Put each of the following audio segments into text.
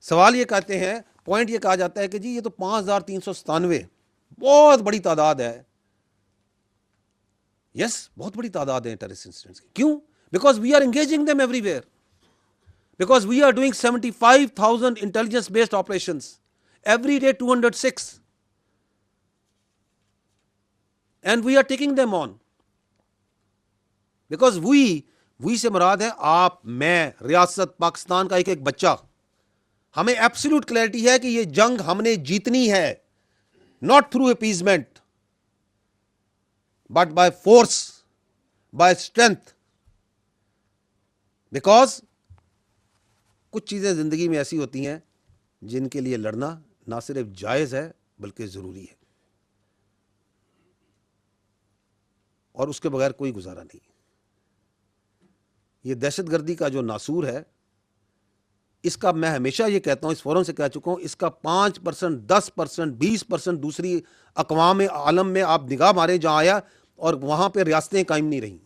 سوال یہ کہتے ہیں، پوائنٹ یہ کہا جاتا ہے کہ جی یہ تو 5397 بہت بڑی تعداد ہے. یس بہت بڑی تعداد ہے ٹیررسٹ انسیڈنٹس کی. کیوں؟ Because we are engaging them everywhere. Because we are doing 75,000 intelligence based operations every day, 206, and we are taking them on. Because we سے مراد ہے آپ، میں، ریاست پاکستان کا ایک ایک بچہ. ہمیں ایبسولوٹ کلیئرٹی ہے کہ یہ جنگ ہم نے جیتنی ہے، not through appeasement but by force, by strength. Because کچھ چیزیں زندگی میں ایسی ہوتی ہیں جن کے لیے لڑنا نہ صرف جائز ہے بلکہ ضروری ہے، اور اس کے بغیر کوئی گزارا نہیں. یہ دہشت گردی کا جو ناسور ہے، اس کا میں ہمیشہ یہ کہتا ہوں، اس فورم سے کہہ چکا ہوں، اس کا 5%، 10%، 20% دوسری اقوام عالم میں آپ نگاہ ماریں جہاں آیا اور وہاں پہ ریاستیں قائم نہیں رہیں.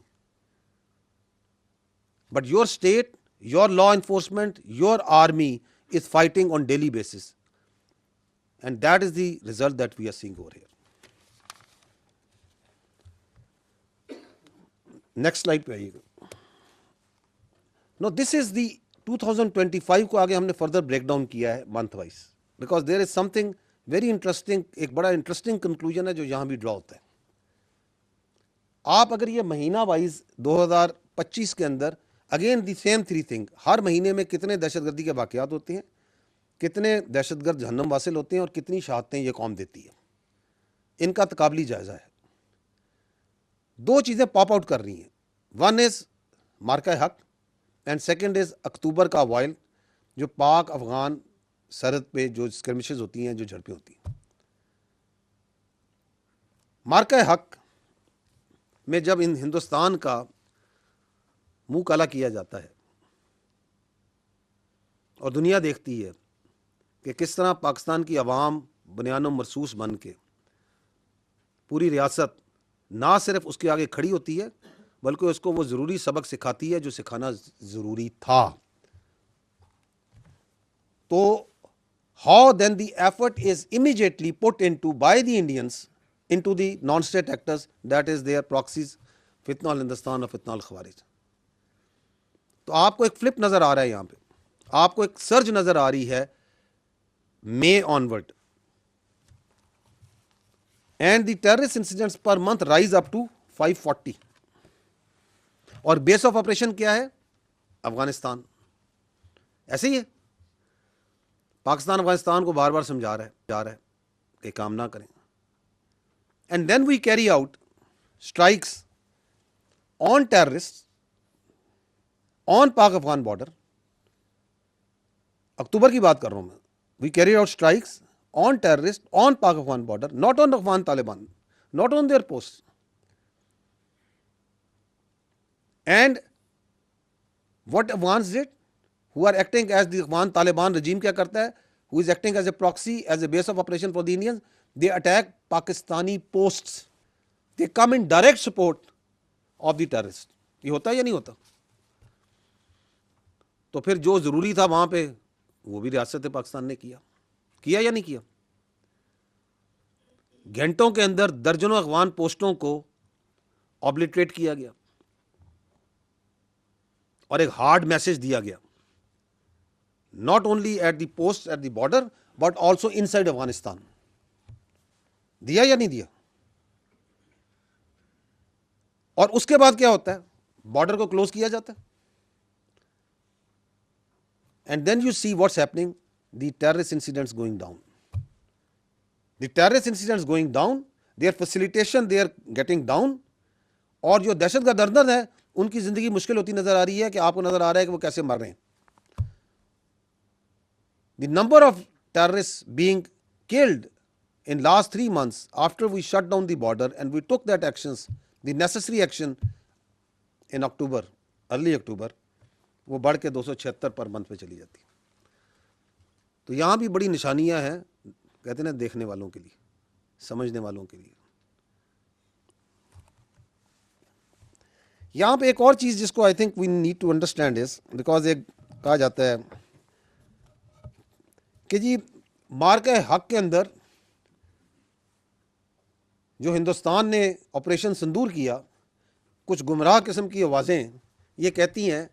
But your state, your law enforcement, your army is fighting on daily basis, and that is the result that we are seeing over here. Next slide پہ آئیے گا. Now this is the 2025 کو آگے ہم نے further break down کیا ہے month wise, because there is something very interesting. ایک بڑا interesting conclusion ہے جو یہاں بھی ڈرا ہوتا ہے. آپ اگر یہ مہینہ وائز 2025 کے اندر again the same three thing, ہر مہینے میں کتنے دہشت گردی کے واقعات ہوتے ہیں، کتنے دہشت گرد جہنم واصل ہوتے ہیں، اور کتنی شہادتیں یہ قوم دیتی ہے، ان کا تقابلی جائزہ ہے. دو چیزیں پاپ آؤٹ کر رہی ہیں. ون از مارکہ حق اینڈ سیکنڈ از اکتوبر کا وائل، جو پاک افغان سرحد پہ جو اسکرمشز ہوتی ہیں، جو جھڑپیں ہوتی ہیں. مارکہ حق میں جب ان ہندوستان کا منہ کالا کیا جاتا ہے اور دنیا دیکھتی ہے کہ کس طرح پاکستان کی عوام بنیان و مرصوص بن کے پوری ریاست نہ صرف اس کے آگے کھڑی ہوتی ہے بلکہ اس کو وہ ضروری سبق سکھاتی ہے جو سکھانا ضروری تھا. تو how then the effort is immediately put into by the Indians into the non state actors, that is their proxies, فتنہ الہندوستان اور فتنہ الخوارج. تو آپ کو ایک فلپ نظر آ رہا ہے یہاں پہ، آپ کو ایک سرج نظر آ رہی ہے May onward, and the terrorist incidents per month rise up to 540. اور بیس آف آپریشن کیا ہے؟ افغانستان. ایسے ہی ہے، پاکستان افغانستان کو بار بار سمجھا رہا ہے کہ کام نہ کریں. And then we carry out strikes on terrorist on Pak Afghan border. اکتوبر کی بات کر رہا ہوں میں. We carry out strikes on terrorist on Pak Afghan border, not on Afghan Taliban, not on their post. And what Afghans did, who are acting as the Afghan Taliban regime کیا کرتا ہے, who is acting as a proxy, as a base of operation for the Indians, they attack Pakistani posts, they come in direct support of the terrorists. یہ ہوتا ہے یا نہیں ہوتا؟ تو پھر جو ضروری تھا وہاں پہ وہ بھی ریاست پاکستان نے کیا یا نہیں کیا؟ گھنٹوں کے اندر درجنوں افغان پوسٹوں کو آبلیٹریٹ کیا گیا اور ایک ہارڈ میسج دیا گیا، not only at the post at the border but also inside Afghanistan. دیا یا نہیں دیا؟ اور اس کے بعد کیا ہوتا ہے؟ بارڈر کو کلوز کیا جاتا ہے. And then you see what's happening, the terrorist incidents going down. The terrorist incidents going down, their facilitation they are getting down. اور جو دہشت گرد اندر ہے ان کی زندگی مشکل ہوتی نظر آ رہی ہے کہ آپ کو نظر آ رہا ہے کہ وہ کیسے مر رہے ہیں. The number of terrorists being killed in last 3 months after we shut down the border and we took that actions, the necessary action in October, early October, وہ بڑھ کے 276 پر منتھ پہ چلی جاتی. تو یہاں بھی بڑی نشانیاں ہیں، کہتے ہیں دیکھنے والوں کے لیے، سمجھنے والوں کے لیے. یہاں پہ ایک اور چیز جس کو I think we need to understand is, because ایک کہا جاتا ہے کہ جی مارکہ حق کے اندر جو ہندوستان نے آپریشن سندور کیا، کچھ گمراہ قسم کی آوازیں یہ کہتی ہیں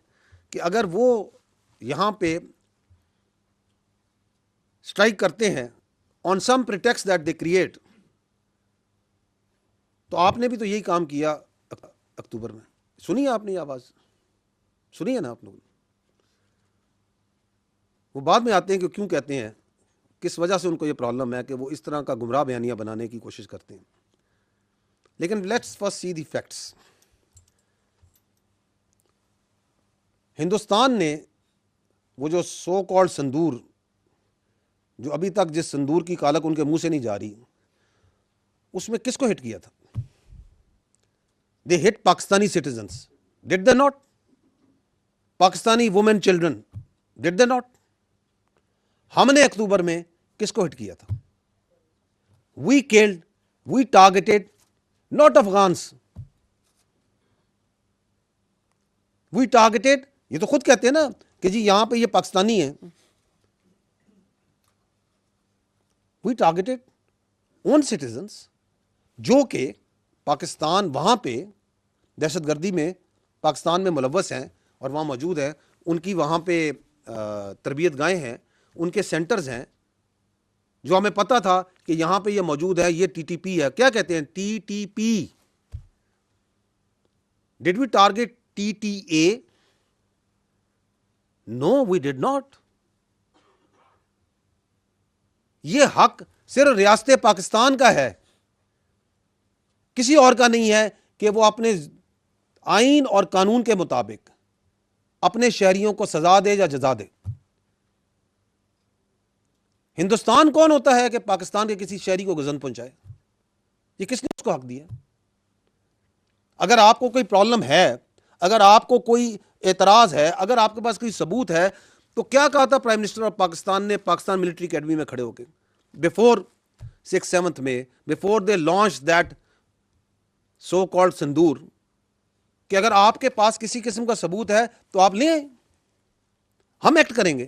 کہ اگر وہ یہاں پہ اسٹرائک کرتے ہیں آن سم پریٹیکسٹ دیٹ دے کریٹ، تو آپ نے بھی تو یہی کام کیا اکتوبر میں. سنی آپ نے یہ آواز سنی ہے نا آپ لوگوں نے؟ وہ بعد میں آتے ہیں کہ کیوں کہتے ہیں، کس وجہ سے ان کو یہ پرابلم ہے کہ وہ اس طرح کا گمراہ بیانیہ بنانے کی کوشش کرتے ہیں. لیکن let's first see the facts. Hindustan نے وہ جو سو کالڈ سندور، جو ابھی تک جس سندور کی کالک ان کے منہ سے نہیں جا رہی، اس میں کس کو ہٹ کیا تھا؟ They hit Pakistani citizens, did they not? Pakistani women children, did they not? ہم نے اکتوبر میں کس کو ہٹ کیا تھا؟ We killed, we targeted not Afghans, we targeted, یہ تو خود کہتے ہیں نا کہ جی یہاں پہ یہ پاکستانی ہیں. وی ٹارگیٹڈ اون سٹیزنس جو کہ پاکستان وہاں پہ دہشت گردی میں پاکستان میں ملوث ہیں اور وہاں موجود ہیں. ان کی وہاں پہ تربیت گاہیں ہیں، ان کے سینٹرز ہیں، جو ہمیں پتا تھا کہ یہاں پہ یہ موجود ہے. یہ ٹی ٹی پی ہے. کیا کہتے ہیں؟ T T P. Did we target T T A? No we did not. یہ حق صرف ریاست پاکستان کا ہے، کسی اور کا نہیں ہے کہ وہ اپنے آئین اور قانون کے مطابق اپنے شہریوں کو سزا دے یا جزا دے. ہندوستان کون ہوتا ہے کہ پاکستان کے کسی شہری کو گزن پہنچائے؟ یہ کس نے اس کو حق دیا؟ اگر آپ کو کوئی پرابلم ہے، اگر آپ کو کوئی اعتراض ہے، اگر آپ کے پاس کوئی ثبوت ہے، تو کیا کہا تھا پرائم منسٹر آف پاکستان نے پاکستان ملٹری اکیڈمی میں کھڑے ہو کے بفور 6/7 میں، before they launch that so called sindoor, کہ اگر آپ کے پاس کسی قسم کا ثبوت ہے تو آپ لیں آئیں، ہم ایکٹ کریں گے.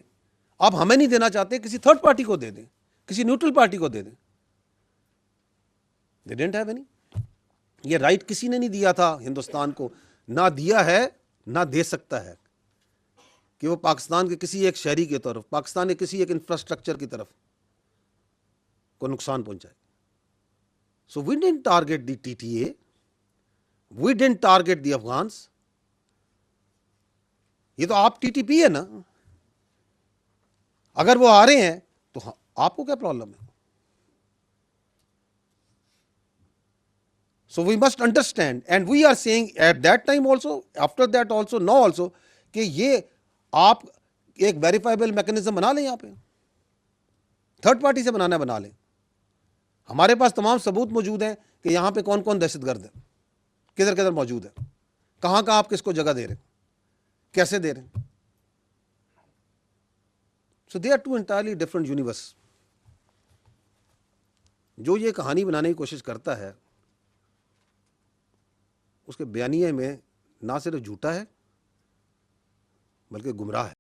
آپ ہمیں نہیں دینا چاہتے، کسی تھرڈ پارٹی کو دے دیں، کسی نیوٹرل پارٹی کو دے دیں. They didn't have any. یہ رائٹ کسی نے نہیں دیا تھا ہندوستان کو، نہ دیا ہے نہ دے سکتا ہے کہ وہ پاکستان کے کسی ایک شہری کی طرف، پاکستان کے کسی ایک انفراسٹرکچر کی طرف کو نقصان پہنچائے. So we didn't target the T T A, we didn't target the Afghans. یہ تو آپ ٹی ٹی پی ہے نا، اگر وہ آ رہے ہیں تو آپ کو کیا پرابلم ہے؟ So we must understand, and we are saying at that time also, after that also, now also, کہ یہ آپ ایک ویریفائبل میکنزم بنا لیں، یہاں پہ تھرڈ پارٹی سے بنانا بنا لیں. ہمارے پاس تمام ثبوت موجود ہیں کہ یہاں پہ کون کون دہشت گرد ہے، کدھر کدھر موجود ہے، کہاں کہاں آپ کس کو جگہ دے رہے ہیں، کیسے دے رہے ہیں. So they are two entirely different universe. جو یہ کہانی بنانے کی کوشش کرتا ہے اس کے بیانیے میں نہ صرف جھوٹا ہے بلکہ گمراہ ہے.